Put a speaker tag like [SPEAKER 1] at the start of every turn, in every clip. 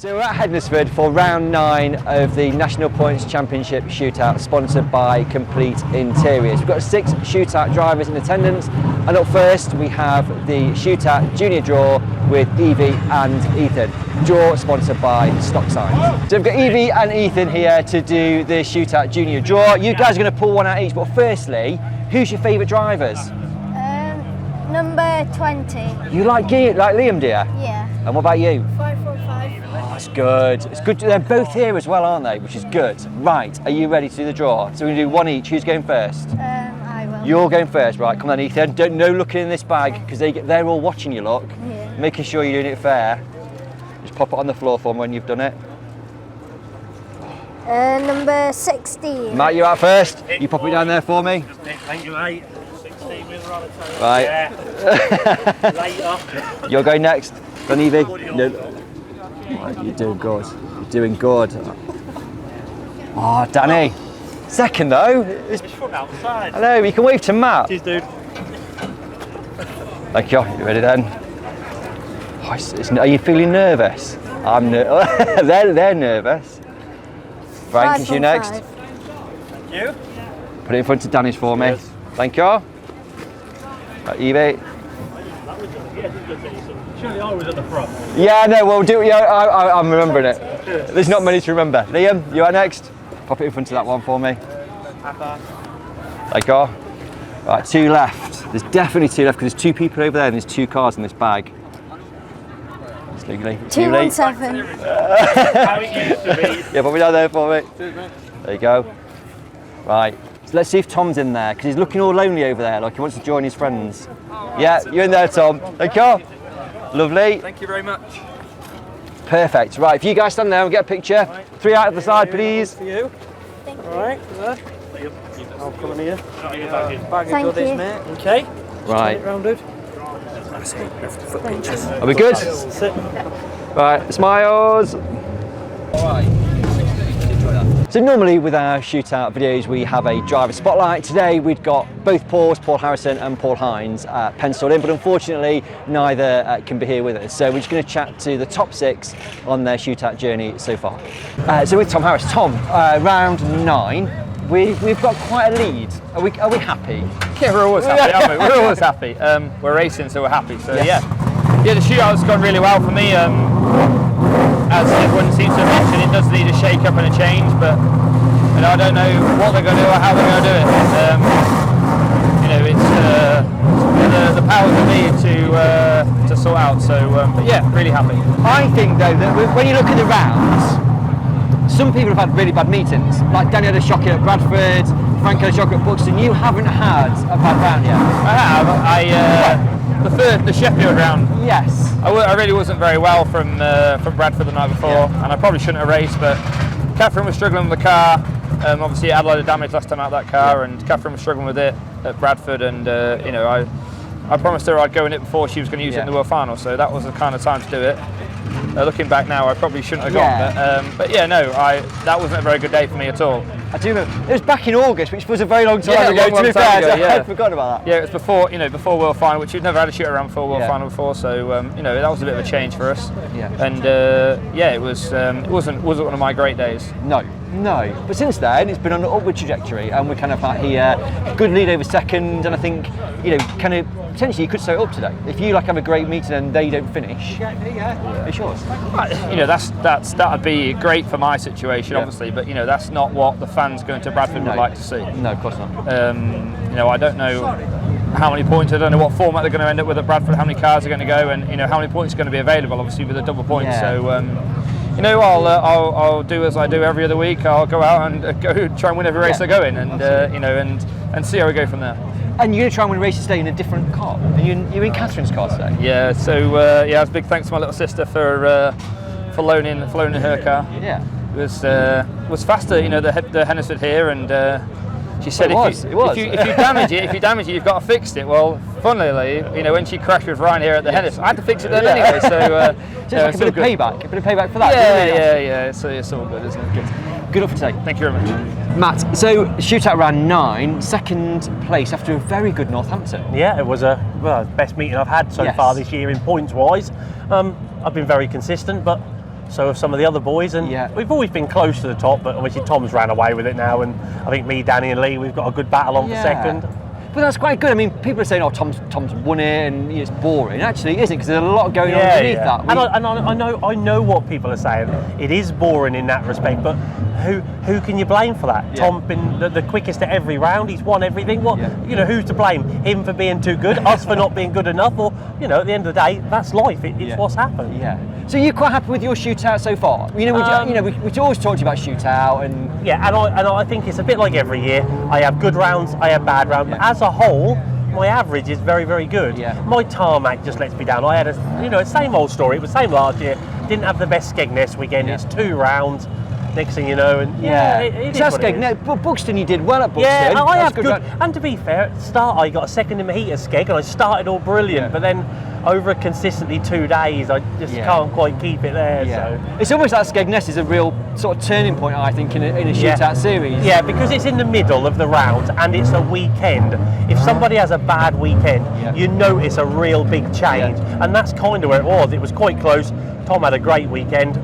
[SPEAKER 1] So we're at Hednesford for round 9 of the National Points Championship Shootout, sponsored by Complete Interiors. We've got 6 shootout drivers in attendance, and up first we have the Shootout Junior Draw with Evie and Ethan. Draw sponsored by Stock Signs. So we've got Evie and Ethan here to do the Shootout Junior Draw. You guys are going to pull one out each, but firstly, who's your favourite drivers?
[SPEAKER 2] Number 20.
[SPEAKER 1] You like Liam, dear?
[SPEAKER 2] Yeah.
[SPEAKER 1] And what about you?
[SPEAKER 2] 545.
[SPEAKER 1] Oh, that's good. It's good. They're both here as well, aren't they? Which is good. Right, are you ready to do the draw? So we're going to do one each. Who's going first?
[SPEAKER 2] I will.
[SPEAKER 1] You're going first, right? Come on, Ethan. No looking in this bag, because they're all watching you, look.
[SPEAKER 2] Yeah.
[SPEAKER 1] Making sure you're doing it fair. Just pop it on the floor for me when you've done it.
[SPEAKER 2] Number 16.
[SPEAKER 1] Matt, you're out first. You pop it down there for me.
[SPEAKER 3] Thank you, mate. 16 with Rollertones.
[SPEAKER 1] Right.
[SPEAKER 3] Yeah. Later.
[SPEAKER 1] You're going next. Done, Evie? No. Right, you're doing good. You're doing good. Oh, Danny. Second though.
[SPEAKER 3] It's front outside.
[SPEAKER 1] Hello, you can wave to Matt.
[SPEAKER 3] Cheers, dude.
[SPEAKER 1] Thank you. You ready then? Oh, are you feeling nervous? I'm they're nervous. Frank, is you next?
[SPEAKER 3] Thank you.
[SPEAKER 1] Put it in front of Danny's for me.
[SPEAKER 3] Yes.
[SPEAKER 1] Thank you. Right, Evie.
[SPEAKER 3] Surely I was at the front.
[SPEAKER 1] Yeah, no, we'll do. Yeah, I'm remembering it. There's not many to remember. Liam, you are next. Pop it in front of that one for me. Thank you. Right, 2 left. There's definitely 2 left because there's 2 people over there and there's 2 cars in this bag. It's legally
[SPEAKER 2] 217.
[SPEAKER 3] How it used to be.
[SPEAKER 1] Yeah, pop it down there for me. There you go. Right. So let's see if Tom's in there because he's looking all lonely over there, like he wants to join his friends. Yeah, you're in there, Tom. Thank you. Lovely.
[SPEAKER 4] Thank you very much.
[SPEAKER 1] Perfect. Right, if you guys stand there and get a picture. 3 out of the side, please.
[SPEAKER 3] For you.
[SPEAKER 2] Thank you.
[SPEAKER 3] All right. I'll come in here.
[SPEAKER 4] Bag
[SPEAKER 2] Thank
[SPEAKER 4] of goodies,
[SPEAKER 2] you.
[SPEAKER 4] mate.
[SPEAKER 3] Okay.
[SPEAKER 1] Right.
[SPEAKER 3] Round, dude.
[SPEAKER 1] Are we good?
[SPEAKER 3] Sit.
[SPEAKER 1] Right, smiles. So normally with our shootout videos we have a driver spotlight. Today we've got both Paul Harrison and Paul Hines penciled in, but unfortunately neither can be here with us. So we're just going to chat to the top 6 on their shootout journey so far. So with Tom Harris. Tom, round 9, we've got quite a lead. Are we happy?
[SPEAKER 4] Yeah, we're always happy, aren't we? We're always happy. We're racing, so we're happy. So
[SPEAKER 1] Yes.
[SPEAKER 4] yeah, the shootout's gone really well for me. As everyone seems to have mentioned, it does need a shake-up and a change, but I don't know what they're going to do or how they're going to do it. It's the powers that be to sort out. So, but yeah, really happy.
[SPEAKER 1] I think though that when you look at the rounds, some people have had really bad meetings. Like Danny had a shocker at Bradford, Frank had a shocker at Buxton. You haven't had a bad round yet.
[SPEAKER 4] I have. The Sheffield round.
[SPEAKER 1] Yes.
[SPEAKER 4] I really wasn't very well from Bradford the night before, and I probably shouldn't have raced, but Catherine was struggling with the car. Obviously it had a load of damage last time out of that car, and Catherine was struggling with it at Bradford, and I promised her I'd go in it before she was going to use it in the World Final, so that was the kind of time to do it. Looking back now, I probably shouldn't have gone, but yeah, no, that wasn't a very good day for me at all.
[SPEAKER 1] I do remember. It was back in August, which was a very long time
[SPEAKER 4] Yeah,
[SPEAKER 1] ago,
[SPEAKER 4] long
[SPEAKER 1] to be
[SPEAKER 4] time
[SPEAKER 1] fair,
[SPEAKER 4] ago,
[SPEAKER 1] so
[SPEAKER 4] yeah.
[SPEAKER 1] I had forgotten about that.
[SPEAKER 4] Yeah, it was before World Final, which we've never had a shoot around before World
[SPEAKER 1] Yeah.
[SPEAKER 4] Final before, so that was a bit of a change for us.
[SPEAKER 1] Yeah.
[SPEAKER 4] And it wasn't one of my great days.
[SPEAKER 1] No. But since then, it's been on an upward trajectory, and we're kind of like here, good lead over second, and I think, kind of potentially you could sew it up today. If you have a great meeting and they don't finish, it's yours.
[SPEAKER 4] That'd be great for my situation, obviously, but that's not what the fans going to Bradford would like to see.
[SPEAKER 1] No, of course not.
[SPEAKER 4] I don't know how many points, I don't know what format they're going to end up with at Bradford, how many cars are going to go, and how many points are going to be available, obviously with the double points.
[SPEAKER 1] Yeah.
[SPEAKER 4] So I'll do as I do every other week. I'll go out and go try and win every race I go in, and see how we go from there.
[SPEAKER 1] And you're going to try and win races today in a different car. And you're in Catherine's car today.
[SPEAKER 4] Yeah. So it's a big thanks to my little sister for loaning her car.
[SPEAKER 1] Yeah.
[SPEAKER 4] It was faster, the Hednesford here, and she said
[SPEAKER 1] It was.
[SPEAKER 4] if you damage it, you've got to fix it. Well, funnily, when she crashed with Ryan here at the Hednesford, I had to fix it then anyway. So
[SPEAKER 1] it's like a bit of payback for that.
[SPEAKER 4] Yeah. So it's all good, isn't it?
[SPEAKER 1] Good luck for today.
[SPEAKER 4] Thank you very much.
[SPEAKER 1] Matt, so shootout round 9, second place after a very good Northampton.
[SPEAKER 3] Yeah, it was best meeting I've had so far this year in points wise. I've been very consistent, but so have some of the other boys, and we've always been close to the top, but obviously Tom's ran away with it now, and I think me, Danny and Lee, we've got a good battle on for second.
[SPEAKER 1] But that's quite good. I mean, people are saying, "Oh, Tom's won it," and it's boring. Actually, it isn't, because there's a lot going on underneath that.
[SPEAKER 3] I know what people are saying. It is boring in that respect, but who can you blame for that? Tom's been the quickest at every round. He's won everything. Who's to blame? Him for being too good, us for not being good enough, or at the end of the day, that's life. It's what's happened.
[SPEAKER 1] Yeah. So you're quite happy with your shootout so far? We always talked about shootout, and
[SPEAKER 3] I think it's a bit like every year. I have good rounds, I have bad rounds. But as a whole, my average is very, very good. My tarmac just lets me down. I had a same old story. It was the same last year. Didn't have the best Skegness weekend. It's 2 rounds. Next thing you know, and it
[SPEAKER 1] so that's good. But Buxton, you did well at Buxton.
[SPEAKER 3] Yeah, I have good. And to be fair, at the start I got a second in my heat at Skeg, and I started all brilliant. But then over consistently 2 days, I just can't quite keep it there. So
[SPEAKER 1] it's almost like Skegness is a real sort of turning point, I think, in a shootout series.
[SPEAKER 3] Yeah, because it's in the middle of the rounds and it's a weekend. If somebody has a bad weekend, you notice a real big change, and that's kind of where it was. It was quite close. Tom had a great weekend.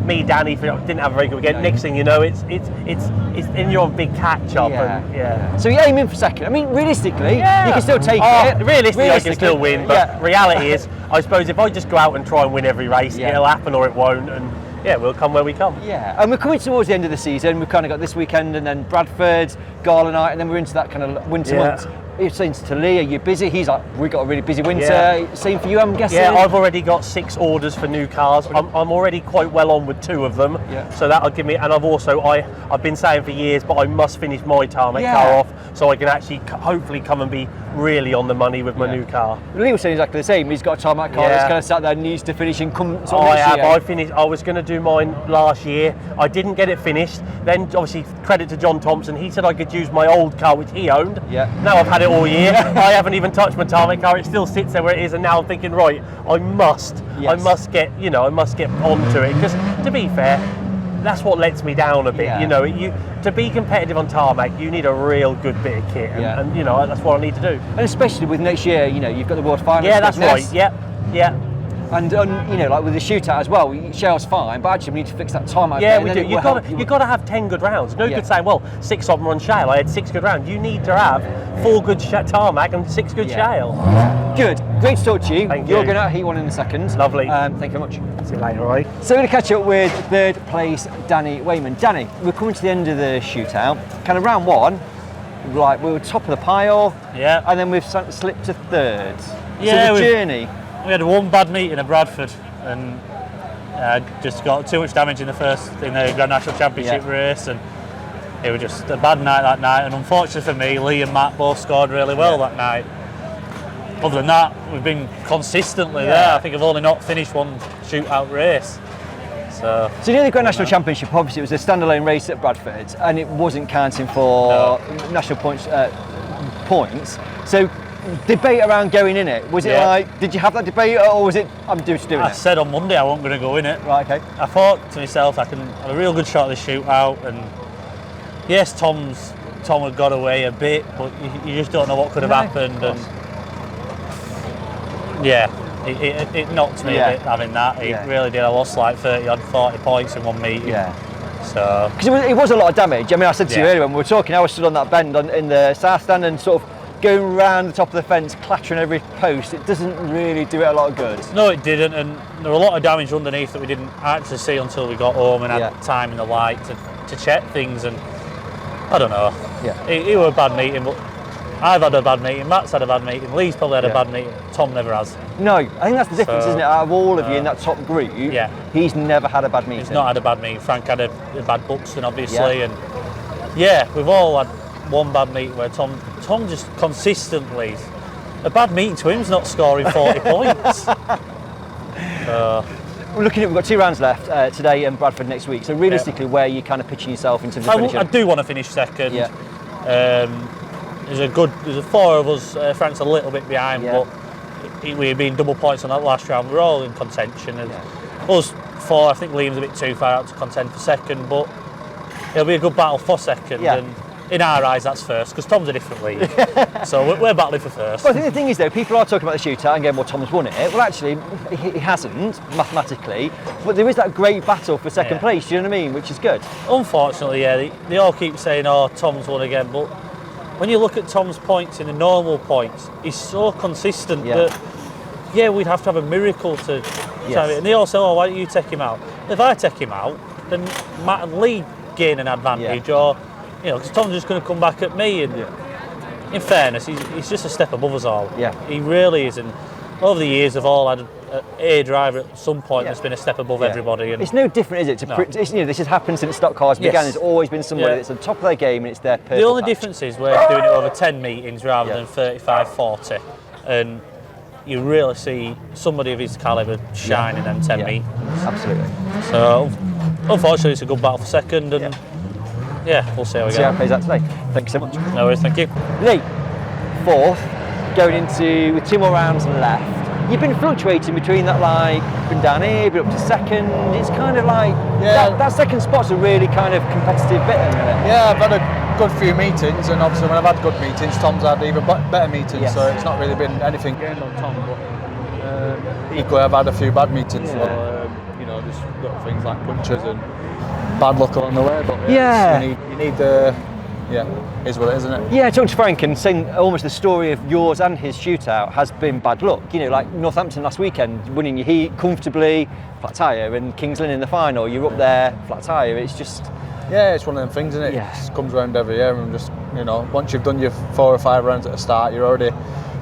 [SPEAKER 3] Me, Danny, didn't have a very good weekend. Next thing you know, it's in your big catch up.
[SPEAKER 1] So you're aiming for second. I mean, realistically, you can still take it.
[SPEAKER 3] Realistically, I can still win. But reality is, I suppose if I just go out and try and win every race, it'll happen or it won't. And we'll come where we come.
[SPEAKER 1] Yeah, and we're coming towards the end of the season. We've kind of got this weekend, and then Bradford, Gala Night, and then we're into that kind of winter months. He's saying to Lee, are you busy? He's like, we've got a really busy winter. Same for you, I'm guessing?
[SPEAKER 3] Yeah, I've already got 6 orders for new cars. I'm already quite well on with 2 of them. So that'll give me, and I've been saying for years, but I must finish my tarmac car off so I can actually hopefully come and be really on the money with my new car.
[SPEAKER 1] Lee was saying exactly the same. He's got a tarmac car that's kind of sat there, needs to finish and come next year.
[SPEAKER 3] I finished. I was going to do mine last year. I didn't get it finished. Then obviously credit to John Thompson. He said I could use my old car, which he owned. Now I've had it all year. I haven't even touched my tarmac car. It still sits there where it is, and now I'm thinking, right, I must get onto it, because to be fair, that's what lets me down a bit. To be competitive on tarmac, you need a real good bit of kit, and that's what I need to do.
[SPEAKER 1] And especially with next year, you've got the World Finals.
[SPEAKER 3] Yeah, that's right. Yeah.
[SPEAKER 1] And like with the shootout as well, shell's fine, but actually we need to fix that tarmac.
[SPEAKER 3] Yeah, we do. You've got to have 10 good rounds. No good saying, well, 6 of them on shale. I had 6 good rounds. You need to have 4 good tarmac and 6 good shale.
[SPEAKER 1] Good. Great to talk to you.
[SPEAKER 3] Thank you.
[SPEAKER 1] You're going out heat 1 in a second.
[SPEAKER 3] Lovely.
[SPEAKER 1] Thank you very much.
[SPEAKER 3] See you later, all right?
[SPEAKER 1] So we're going to catch up with 3rd place Danny Wayman. Danny, we're coming to the end of the shootout. Kind of round 1, like we were top of the pile.
[SPEAKER 4] Yeah.
[SPEAKER 1] And then we've slipped to 3rd.
[SPEAKER 4] Yeah.
[SPEAKER 1] So the journey.
[SPEAKER 4] We had 1 bad meeting at Bradford, and just got too much damage in the Grand National Championship race, and it was just a bad night that night. And unfortunately for me, Lee and Matt both scored really well that night. Other than that, we've been consistently there. I think I've only not finished 1 shootout race. So
[SPEAKER 1] the Grand National Championship, obviously it was a standalone race at Bradford, and it wasn't counting for national points. So debate around going in it, was it like, did you have that debate, or was it, I'm just doing it?
[SPEAKER 4] I said on Monday I wasn't going to go in it.
[SPEAKER 1] Right, okay.
[SPEAKER 4] I thought to myself I can have a real good shot at this shootout, and yes, Tom had got away a bit, but you just don't know what could have happened, and it knocked me a bit having that. It really did. I lost like 40 points in 1 meeting. So
[SPEAKER 1] because it was a lot of damage. I mean, I said to you earlier when we were talking, I was stood on that bend in the south stand and sort of going around the top of the fence, clattering every post. It doesn't really do it a lot of good.
[SPEAKER 4] No, it didn't, and there were a lot of damage underneath that we didn't actually see until we got home and had time in the light to check things, and I don't know. It was a bad meeting, but I've had a bad meeting, Matt's had a bad meeting, Lee's probably had a bad meeting, Tom never has.
[SPEAKER 1] No, I think that's the difference, isn't it? Out of all of you in that top group, he's never had a bad meeting.
[SPEAKER 4] He's not had a bad meeting. Frank had a bad Buxton, obviously, and we've all had 1 bad meeting where Tom just consistently, a bad meeting to him's not scoring 40 points.
[SPEAKER 1] We're looking at, we've got 2 rounds left today and Bradford next week. So realistically, where are you kind of pitching yourself in terms of finishing?
[SPEAKER 4] I do want to finish second. There's 4 of us. Frank's a little bit behind, but we've been double points on that last round. We're all in contention. And us 4, I think Liam's a bit too far out to contend for second, but it'll be a good battle for second. And
[SPEAKER 5] in our eyes, that's first, because Tom's a different league. So we're battling for first.
[SPEAKER 1] Well, I think the thing is, though, people are talking about the shootout and going, well, Tom's won it. Well, actually, he hasn't, mathematically. But there is that great battle for second place, do you know what I mean? Which is good.
[SPEAKER 5] Unfortunately, yeah, they all keep saying, oh, Tom's won again. But when you look at Tom's points in the normal points, he's so consistent that, we'd have to have a miracle to have it. And they all say, oh, why don't you take him out? If I take him out, then Matt and Lee gain an advantage, or, because Tom's just going to come back at me. And in fairness, he's just a step above us all.
[SPEAKER 1] Yeah.
[SPEAKER 5] He really is. And over the years, they've all had a driver at some point that's been a step above everybody. And
[SPEAKER 1] it's no different, is it? This has happened since stock cars began. There's always been somebody that's at the top of their game, and it's their perfect
[SPEAKER 5] The only
[SPEAKER 1] match.
[SPEAKER 5] difference is we're doing it over 10 meetings rather than 35, 40. And you really see somebody of his calibre shine in them 10 meetings.
[SPEAKER 1] Absolutely.
[SPEAKER 5] So, unfortunately, it's a good battle for second, and we'll see how we go.
[SPEAKER 1] See how it plays out today. Thank you so much.
[SPEAKER 5] No worries, thank you.
[SPEAKER 1] Lee, fourth, going into with 2 more rounds left. You've been fluctuating between that, like, been down here, but up to second. It's kind of like that second spot's a really kind of competitive bit, isn't it?
[SPEAKER 6] Yeah, I've had a good few meetings, and obviously when I've had good meetings, Tom's had even better meetings. So it's not really been anything gained on Tom, but equally I've had a few bad meetings. So just little things like punches and bad luck along the way. But you need the. Is what it is, isn't it?
[SPEAKER 1] Yeah, talking to Frank and saying almost the story of yours and his shootout has been bad luck. Like Northampton last weekend, winning your heat comfortably, flat tyre, and Kings Lynn in the final, you're up there, flat tyre. It's just...
[SPEAKER 6] Yeah, it's one of them things, isn't it?
[SPEAKER 1] Yeah.
[SPEAKER 6] It just comes around every year, and just, once you've done your 4 or 5 rounds at the start, you're already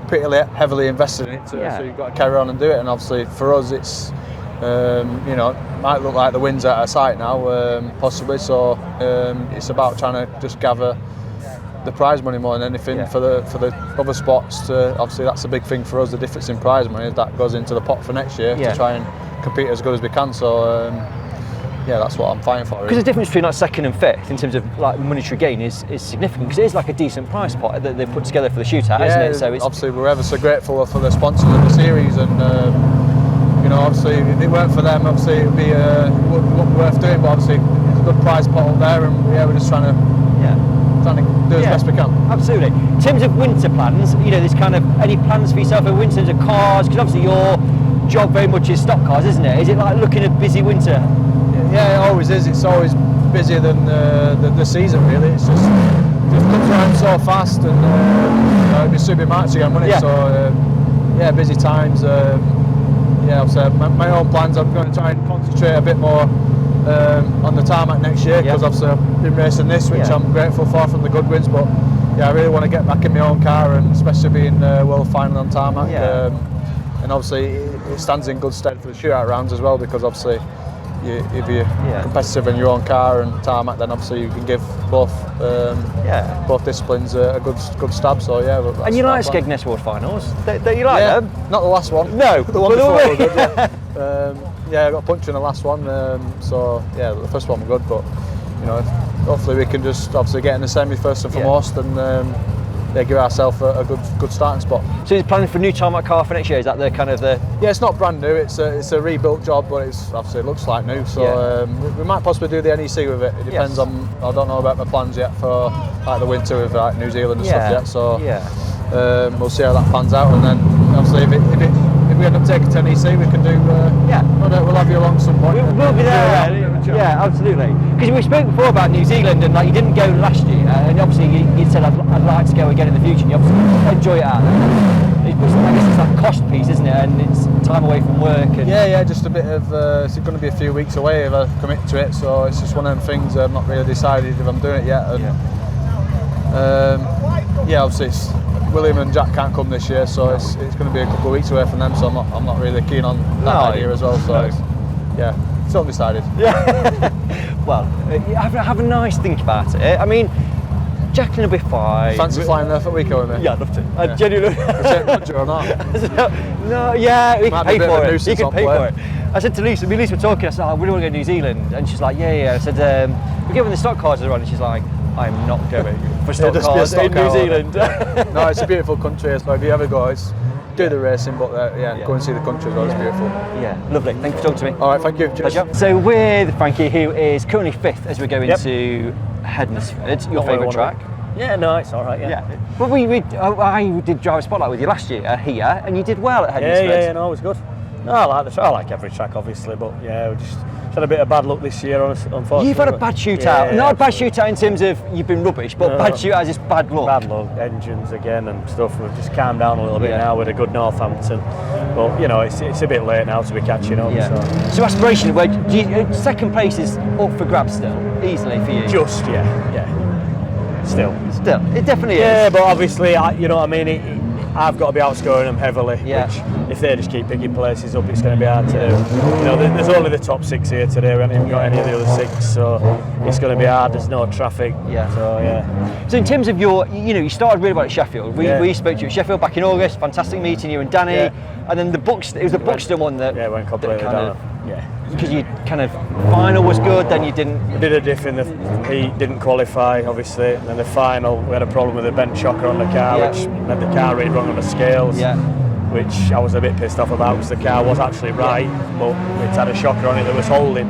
[SPEAKER 6] pretty heavily invested in it, so you've got to carry on and do it. And obviously for us, it's, it might look like the wind's out of sight now, possibly, so it's about trying to just gather the prize money more than anything for the other spots. Obviously that's a big thing for us, the difference in prize money, that goes into the pot for next year to try and compete as good as we can. So that's what I'm fighting for.
[SPEAKER 1] Because the difference between like second and fifth in terms of like monetary gain is significant, because it is like a decent prize pot that they've put together for the shootout, isn't it? So it's
[SPEAKER 6] obviously we're ever so grateful for the sponsors of the series, and obviously if it weren't for them, obviously it would be worth doing, but obviously it's a good prize pot up there, and we're just trying to do as best we can.
[SPEAKER 1] Absolutely. In terms of winter plans, there's kind of any plans for yourself over winter in terms of cars? Because obviously your job very much is stock cars, isn't it? Is it like looking at busy winter?
[SPEAKER 6] Yeah, it always is. It's always busier than the season, really. It's just it comes around so fast, and it'll be super March again, won't it? So busy times. Obviously my own plans, I'm going to try and concentrate a bit more on the tarmac next year, because obviously I've been racing this, which I'm grateful for from the Goodwins, but I really want to get back in my own car, and especially being world final on tarmac. And obviously it stands in good stead for the shootout rounds as well, because obviously if you're competitive in your own car and tarmac, then obviously you can give both disciplines a good stab. So
[SPEAKER 1] and you like Skegness World Finals? Don't you like them?
[SPEAKER 6] Not the last one.
[SPEAKER 1] No,
[SPEAKER 6] the one before was good. I got punched in the last one. The first one was good, but hopefully we can just obviously get in the semi first and foremost, and give ourselves a good starting spot.
[SPEAKER 1] So you're planning for a new tarmac car for next year? Is that the kind of the?
[SPEAKER 6] Yeah, it's not brand new. It's a rebuilt job, but it's obviously it looks like new. So we might possibly do the NEC with it. It depends on. I don't know about my plans yet for like the winter with like New Zealand and stuff yet. So we'll see how that pans out, and then obviously if we end up taking to NEC, we can do. We'll have you along some point.
[SPEAKER 1] We'll be there. Yeah, absolutely. Because we spoke before about New Zealand, and like you didn't go last year, and obviously you said I'd like to go again in the future, and you obviously enjoy it out there. I guess it's that cost piece, isn't it? And it's time away from work. And
[SPEAKER 6] just a bit of. It's going to be a few weeks away if I commit to it, so it's just one of them things. I'm not really decided if I'm doing it yet. And, obviously it's. William and Jack can't come this year, so it's going to be a couple of weeks away from them. So I'm not really keen on that idea as well. So still undecided.
[SPEAKER 1] Well, have a nice think about it. I mean, Jack will be fine.
[SPEAKER 6] Fancy flying there for a week with me?
[SPEAKER 1] Yeah, I'd love to. I genuinely.
[SPEAKER 6] Or not?
[SPEAKER 1] We can pay for it. You can pay for it. I said to Lisa, me and Lisa were talking. I said, I really want to go to New Zealand, and she's like, yeah. I said, we're giving the stock cars are on, and she's like, I'm not going for stock cars in New Zealand.
[SPEAKER 6] No, it's a beautiful country, so if you ever go, do the racing, but go and see the country as well, it's beautiful.
[SPEAKER 1] Yeah, lovely. Thank you for talking to me.
[SPEAKER 6] All right, thank you. Cheers.
[SPEAKER 1] So with Frankie, who is currently 5th as we go into Hednesford, your favourite track.
[SPEAKER 3] Yeah, no, it's all right. Yeah.
[SPEAKER 1] But I did drive a spotlight with you last year here, and you did well at Hednesford.
[SPEAKER 3] Yeah, no, it was good. No, I like the track. I like every track, obviously, but yeah, we just had a bit of bad luck this year, unfortunately.
[SPEAKER 1] You've had a bad shootout. Not a bad shootout in terms of you've been rubbish, but bad shootout is just bad luck.
[SPEAKER 3] Bad luck, engines again and stuff. We've just calmed down a little bit now with a good Northampton. But, you know, it's a bit late now to be catching up.
[SPEAKER 1] So aspiration, second place is up for grabs still, easily for you?
[SPEAKER 3] Just, yeah. Still,
[SPEAKER 1] it definitely is.
[SPEAKER 3] Yeah, but obviously, you know what I mean. I've got to be outscoring them heavily. Which, if they just keep picking places up, it's going to be hard to do. You know, there's only the top 6 here today. We haven't even got any of the other 6, so it's going to be hard. There's no traffic. So
[SPEAKER 1] in terms of you started really well at Sheffield. We spoke to you at Sheffield back in August. Fantastic meeting you and Danny. And then it was the Buxton one that
[SPEAKER 3] went completely down.
[SPEAKER 1] Because you kind of final was good, then you didn't.
[SPEAKER 3] We did a diff in the heat, didn't qualify, obviously. And then the final, we had a problem with the bent shocker on the car, which made the car read wrong on the scales. Which I was a bit pissed off about because the car was actually right, but it had a shocker on it that was holding.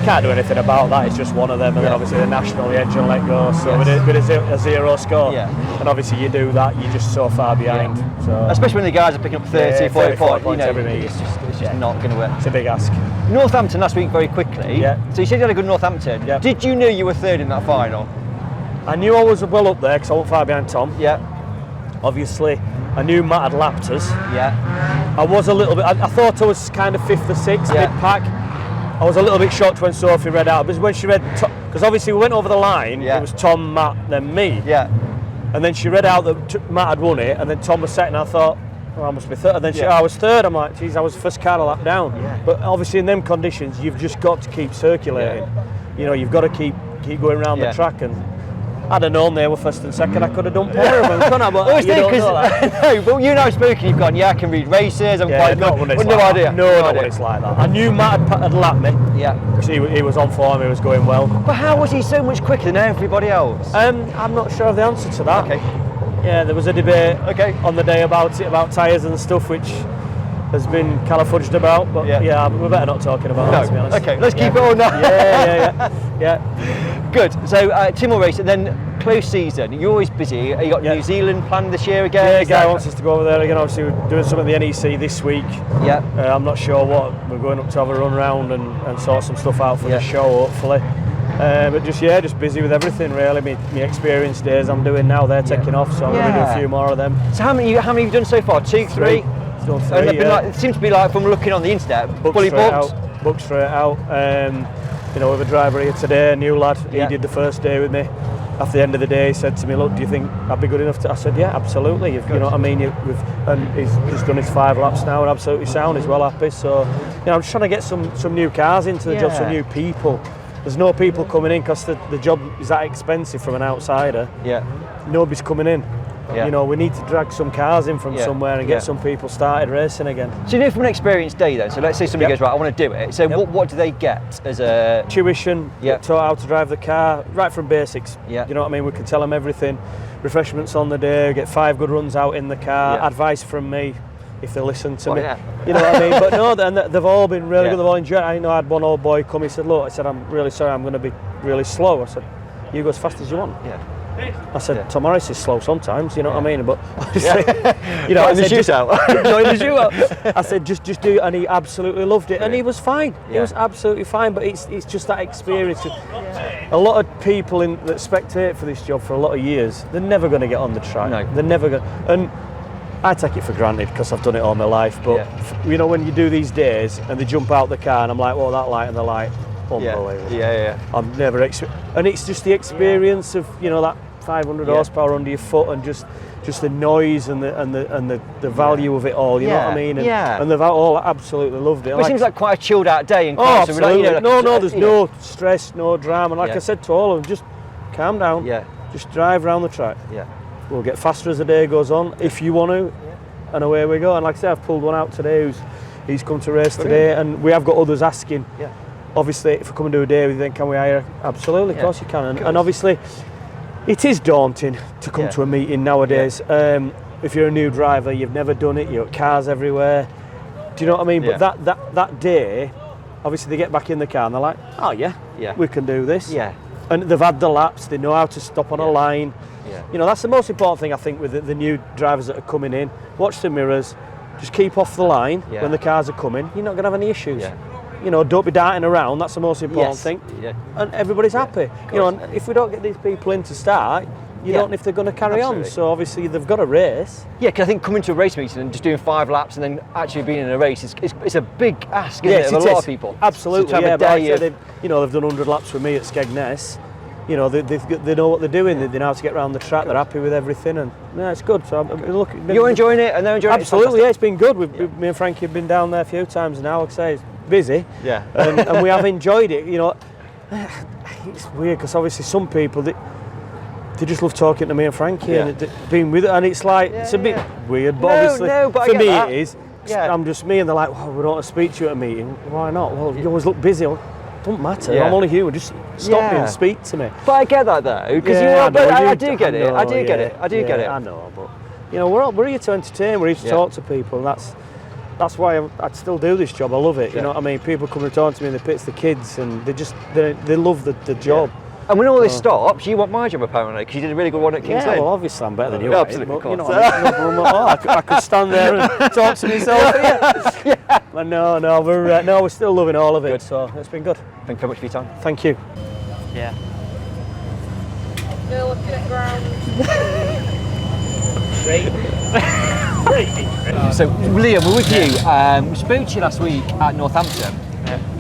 [SPEAKER 3] Can't do anything about that, it's just one of them. And then obviously the national, the engine let go, so we did a 0 score. And obviously you do that, you're just so far behind. So
[SPEAKER 1] especially when the guys are picking up 30, 40 points every meet. It's just not going to work.
[SPEAKER 3] It's a big ask.
[SPEAKER 1] Northampton last week, very quickly. So you said you had a good Northampton. Did you know you were third in that final?
[SPEAKER 3] I knew I was well up there because I wasn't far behind Tom. Obviously, I knew Matt had lapped us. I was a little bit, I thought I was kind of 5th or 6th mid-pack. I was a little bit shocked when Sophie read out, because when she read, because obviously we went over the line, it was Tom, Matt, then me. And then she read out that Matt had won it, and then Tom was second, and I thought, oh, I must be third. And then I was third, I'm like, geez, I was first car a lap down. But obviously in them conditions, you've just got to keep circulating. You know, you've got to keep going around the track, and I'd have known they were first and second, I could have done pair of them, couldn't I? But you don't know that.
[SPEAKER 1] No, but you and I have spoken, you've gone, I can read races, I'm quite good. No idea.
[SPEAKER 3] No idea what it's like that. I knew Matt had lapped me. Because he was on form, he was going well.
[SPEAKER 1] But how was he so much quicker than everybody else?
[SPEAKER 3] I'm not sure of the answer to that. Yeah, there was a debate on the day about tyres and stuff, which has been kind of fudged about, but we're better not talking about that, to be honest.
[SPEAKER 1] Okay, let's keep it on now. Good. So 2 more races, and then close season. You're always busy. You got New Zealand planned this year again?
[SPEAKER 3] Yeah, Guy wants us to go over there again. Obviously, we're doing some at the NEC this week. I'm not sure what. We're going up to have a run round and sort some stuff out for the show, hopefully. But just busy with everything really. My experience days I'm doing now, they're taking off, so I'm going to do a few more of them.
[SPEAKER 1] So how many have you done so far? 2, 3?
[SPEAKER 3] Done 3.
[SPEAKER 1] It seems to be like, from looking on the internet, fully booked.
[SPEAKER 3] Booked straight out. You know, with a driver here today, a new lad. He did the first day with me. After the end of the day, he said to me, "Look, do you think I'd be good enough to?" I said, "Yeah, absolutely. You know what I mean." And he's done his 5 laps now, and absolutely sound. He's well happy. So, you know, I'm just trying to get some new cars into the job, some new people. There's no people coming in because the job is that expensive from an outsider. Nobody's coming in. You know, we need to drag some cars in from somewhere and get some people started racing again.
[SPEAKER 1] So you know, from an experienced day then, so let's say somebody goes, right, I want to do it. So what do they get as a...
[SPEAKER 3] Tuition, taught how to drive the car, right from basics. You know what I mean? We can tell them everything. Refreshments on the day, get 5 good runs out in the car, advice from me, if they listen to me. You know what I mean? But no, they've all been really good, they've all enjoyed it. I know I had one old boy come, he said, "Look," I said, "I'm really sorry, I'm going to be really slow." I said, "You go as fast as you want." I said, "Tom Harris is slow sometimes," you know what I mean? But obviously, you know,
[SPEAKER 1] in the shootout.
[SPEAKER 3] In the shootout. I said, just do it, and he absolutely loved it, and he was fine. He was absolutely fine. But it's just that experience. A lot of people that spectate for this job for a lot of years, they're never going to get on the track. They're never going. And I take it for granted because I've done it all my life. But you know, when you do these days and they jump out the car, and I'm like, "Well, that light and the light." Unbelievable. I've never and it's just the experience of, you know, that 500 horsepower under your foot, and just the noise and the value of it all, you know what I mean? And they've all absolutely loved it.
[SPEAKER 1] It seems like quite a chilled out day in
[SPEAKER 3] cars. Absolutely. There's no stress, no drama. And like I said to all of them, just calm down. Just drive around the track. We'll get faster as the day goes on if you want to, and away we go. And like I said, I've pulled one out today he's come to race today, and we have got others asking. Obviously, if we come and do a day with you, then can we hire? Absolutely, of course you can. And obviously, it is daunting to come to a meeting nowadays. If you're a new driver, you've never done it, you've got cars everywhere. Do you know what I mean? But that day, obviously they get back in the car and they're like, "Oh yeah, we can do this." and they've had the laps. They know how to stop on a line.
[SPEAKER 1] Yeah.
[SPEAKER 3] You know, that's the most important thing I think with the new drivers that are coming in. Watch the mirrors. Just keep off the line when the cars are coming. You're not going to have any issues.
[SPEAKER 1] Yeah.
[SPEAKER 3] You know, don't be darting around. That's the most important thing.
[SPEAKER 1] Yeah.
[SPEAKER 3] And everybody's happy. You know, and if we don't get these people in to start, you don't know if they're going to carry on. So obviously they've got a race.
[SPEAKER 1] Yeah, because I think coming to a race meeting and just doing 5 laps and then actually being in a race it's a big ask, isn't it, of a lot of people.
[SPEAKER 3] Absolutely.
[SPEAKER 1] So to have a day of,
[SPEAKER 3] they've done 100 laps with me at Skegness. You know, they know what they're doing. They know how to get around the track. They're happy with everything, and it's good. So
[SPEAKER 1] you're enjoying it, and they're enjoying
[SPEAKER 3] absolutely,
[SPEAKER 1] it.
[SPEAKER 3] It's been good. Me and Frankie have been down there a few times now. Like I say, it's busy.
[SPEAKER 1] Yeah.
[SPEAKER 3] and we have enjoyed it. You know, it's weird because obviously some people they just love talking to me and Frankie and being with it, and it's like it's a bit weird. But obviously,
[SPEAKER 1] but
[SPEAKER 3] for me
[SPEAKER 1] that.
[SPEAKER 3] it is.
[SPEAKER 1] Yeah.
[SPEAKER 3] I'm just me, and they're like, "Well, we don't want to speak to you at a meeting." Why not? Well, you always look busy. Don't matter.
[SPEAKER 1] Yeah.
[SPEAKER 3] I'm only human. Just stop me and speak to me.
[SPEAKER 1] But I get that though, because I do get it. I do get it.
[SPEAKER 3] I know, but you know, we're here to entertain. We're here to talk to people, and that's why I still do this job. I love it. You know what I mean? People come and talk to me in the pits, the kids, and they love the job.
[SPEAKER 1] Yeah. And when all this stops, you want my job apparently, because you did a really good one at King's Lynn.
[SPEAKER 3] Yeah, well, obviously I'm better than you.
[SPEAKER 1] Absolutely,
[SPEAKER 3] but, you know, no problem at all. I could stand there and talk to myself. But no, we're still loving all of it.
[SPEAKER 1] Good.
[SPEAKER 3] So it's been good.
[SPEAKER 1] Thank you very much for your time.
[SPEAKER 3] Thank you.
[SPEAKER 5] Yeah.
[SPEAKER 7] Still looking at ground.
[SPEAKER 1] So, Liam, we're with you. We spoke to you last week at Northampton.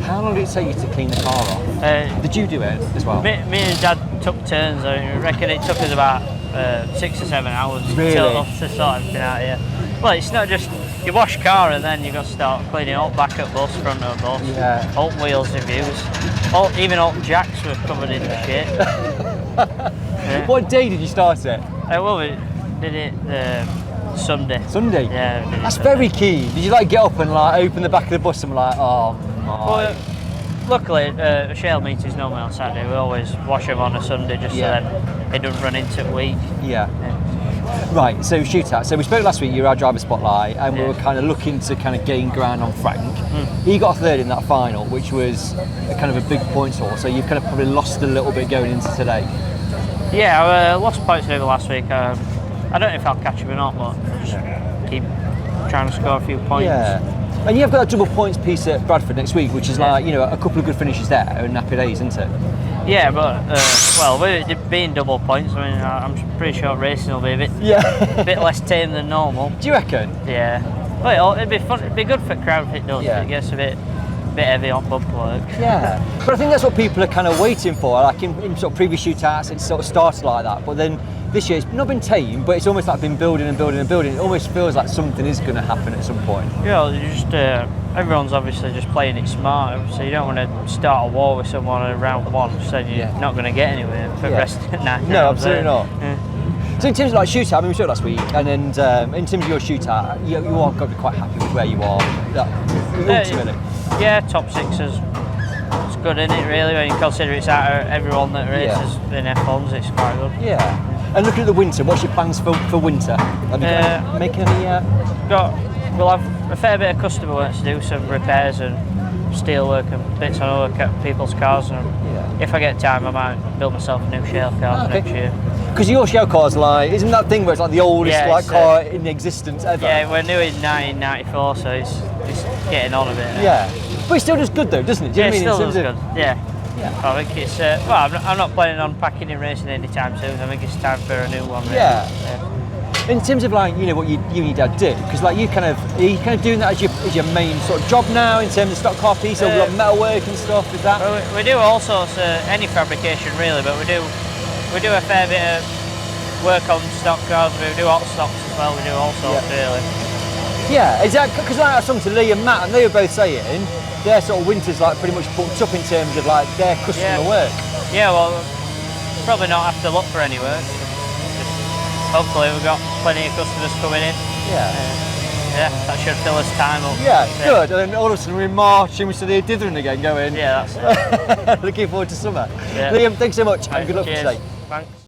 [SPEAKER 1] How long did it take you to clean the car off? Did you do it as well?
[SPEAKER 8] Me and Dad took turns. I reckon it took us about 6 or 7 hours
[SPEAKER 1] Really?
[SPEAKER 8] to sort everything out here. Well, it's not just you wash car and then you got to start cleaning up back at bus, front of bus, alt wheels reviews, even alt jacks were covered in shit.
[SPEAKER 1] What day did you start it?
[SPEAKER 8] Well, we did it Sunday.
[SPEAKER 1] Sunday?
[SPEAKER 8] Yeah. We did
[SPEAKER 1] That's
[SPEAKER 8] it
[SPEAKER 1] very key. Did you like get up and like open the back of the bus and like, oh my.
[SPEAKER 8] Well, luckily, shale meters normally on Saturday. We always wash them on a Sunday just so then it doesn't run into the week.
[SPEAKER 1] Yeah. Right, so Shootout. So we spoke last week, you were our driver spotlight, and we were kind of looking to kind of gain ground on Frank. He got 3rd in that final, which was a kind of a big points haul, so you've kind of probably lost a little bit going into today.
[SPEAKER 8] Yeah, I lost points over last week. I don't know if I'll catch him or not, but I'll just keep trying to score a few points.
[SPEAKER 1] Yeah. And you've got a double points piece at Bradford next week, which is like, you know, a couple of good finishes there and happy days, isn't it?
[SPEAKER 8] Yeah, but well, with it being double points, I mean, I'm pretty sure racing will be a bit less tame than normal.
[SPEAKER 1] Do you reckon?
[SPEAKER 8] Yeah. Well, it'd be fun. It'd be good for crowd if it does.
[SPEAKER 1] Yeah.
[SPEAKER 8] It gets a bit heavy on bump work.
[SPEAKER 1] Yeah. But I think that's what people are kind of waiting for. Like in sort of previous shootouts, it sort of started like that, but then this year it's not been tame, but it's almost like been building and building and building. It almost feels like something is going to happen at some point.
[SPEAKER 8] Yeah, you just everyone's obviously just playing it smart, so you don't want to start a war with someone in round one, so you're not going to get anywhere for the rest of the night.
[SPEAKER 1] No, absolutely not.
[SPEAKER 8] Yeah.
[SPEAKER 1] So in terms of like shootout, I mean we saw it last week, and then in terms of your shootout, you are got to be quite happy with where you are, ultimately.
[SPEAKER 8] Yeah, top 6 is it's good, isn't it, really, when you consider it's out of everyone that races in F1s, it's quite good.
[SPEAKER 1] Yeah. And looking at the winter, what's your plans for winter? Have you making any?
[SPEAKER 8] We'll have a fair bit of customer work to do, some repairs and steel work and bits on work at people's cars. And if I get time, I might build myself a new shell car for next year.
[SPEAKER 1] Because your shell car's like, isn't that thing where it's like the oldest car in existence ever?
[SPEAKER 8] Yeah, we're new in 1994, so it's getting on a bit.
[SPEAKER 1] Yeah, but it still does good though, doesn't it? Do you know
[SPEAKER 8] it
[SPEAKER 1] what I mean?
[SPEAKER 8] still does good. Yeah. I think it's well. I'm not planning on packing and racing anytime soon. I think it's time for a new one. Really.
[SPEAKER 1] Yeah. In terms of like, you know, what you and your dad do, because like are you kind of doing that as your main sort of job now in terms of stock car piece, or metalwork and stuff? Is that?
[SPEAKER 8] Well, we do all sorts of any fabrication really, but we do a fair bit of work on stock cars. We do hot stocks as well. We do all sorts really.
[SPEAKER 1] Yeah, exactly. Because like I was talking to Lee and Matt, and they were both saying their sort of winter's like pretty much booked up in terms of like their customer work.
[SPEAKER 8] Yeah, well, probably not have to look for any work. Hopefully we've got plenty of customers coming in. Yeah, that should fill us time up.
[SPEAKER 1] Yeah, good. And then all of a sudden we're in March and we're still here dithering again going.
[SPEAKER 8] Yeah, that's it.
[SPEAKER 1] Looking forward to summer.
[SPEAKER 8] Yeah.
[SPEAKER 1] Liam, thanks so much and good luck for
[SPEAKER 8] Cheers.
[SPEAKER 1] today.
[SPEAKER 8] Thanks.